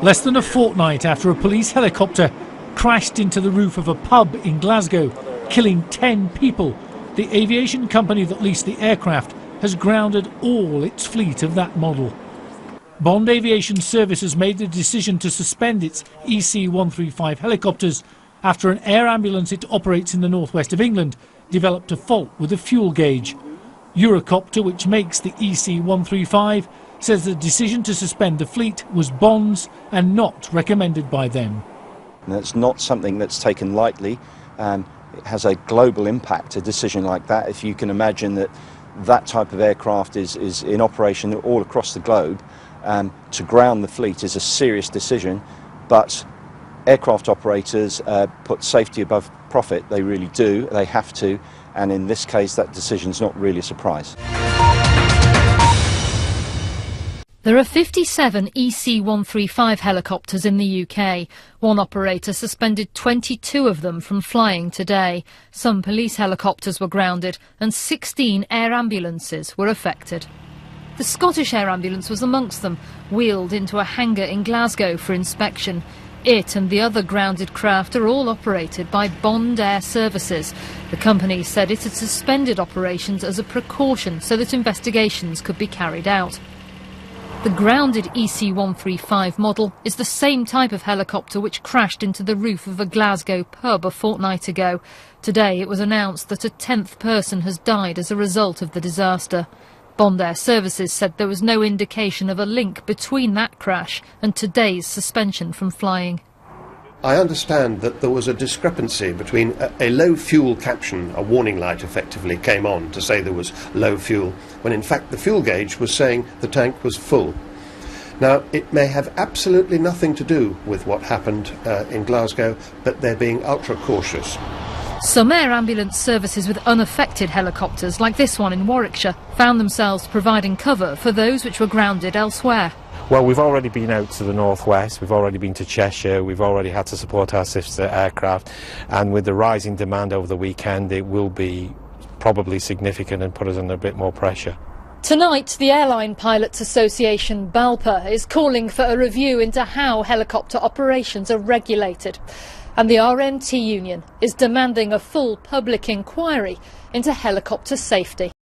Less than a fortnight after a police helicopter crashed into the roof of a pub in Glasgow, killing 10 people, the aviation company that leased the aircraft has grounded all its fleet of that model. Bond Aviation Services made the decision to suspend its EC-135 helicopters after an air ambulance it operates in the northwest of England developed a fault with a fuel gauge. Eurocopter, which makes the EC-135, says the decision to suspend the fleet was Bond's and not recommended by them. And it's not something that's taken lightly. It has a global impact, a decision like that. If you can imagine that that type of aircraft is in operation all across the globe, to ground the fleet is a serious decision, but aircraft operators put safety above profit. They really do, they have to, and in this case that decision's not really a surprise. There are 57 EC-135 helicopters in the UK. One operator suspended 22 of them from flying today. Some police helicopters were grounded and 16 air ambulances were affected. The Scottish Air Ambulance was amongst them, wheeled into a hangar in Glasgow for inspection. It and the other grounded craft are all operated by Bond Air Services. The company said it had suspended operations as a precaution so that investigations could be carried out. The grounded EC-135 model is the same type of helicopter which crashed into the roof of a Glasgow pub a fortnight ago. Today it was announced that a 10th person has died as a result of the disaster. Bond Air Services said there was no indication of a link between that crash and today's suspension from flying. I understand that there was a discrepancy between a low fuel caption, a warning light effectively came on to say there was low fuel, when in fact the fuel gauge was saying the tank was full. Now, it may have absolutely nothing to do with what happened in Glasgow, but they're being ultra cautious. Some air ambulance services with unaffected helicopters, like this one in Warwickshire, found themselves providing cover for those which were grounded elsewhere. Well, we've already been out to the northwest, we've already been to Cheshire, we've already had to support our sister aircraft, and with the rising demand over the weekend it will be probably significant and put us under a bit more pressure. Tonight, the Airline Pilots Association, BALPA, is calling for a review into how helicopter operations are regulated. And the RMT union is demanding a full public inquiry into helicopter safety.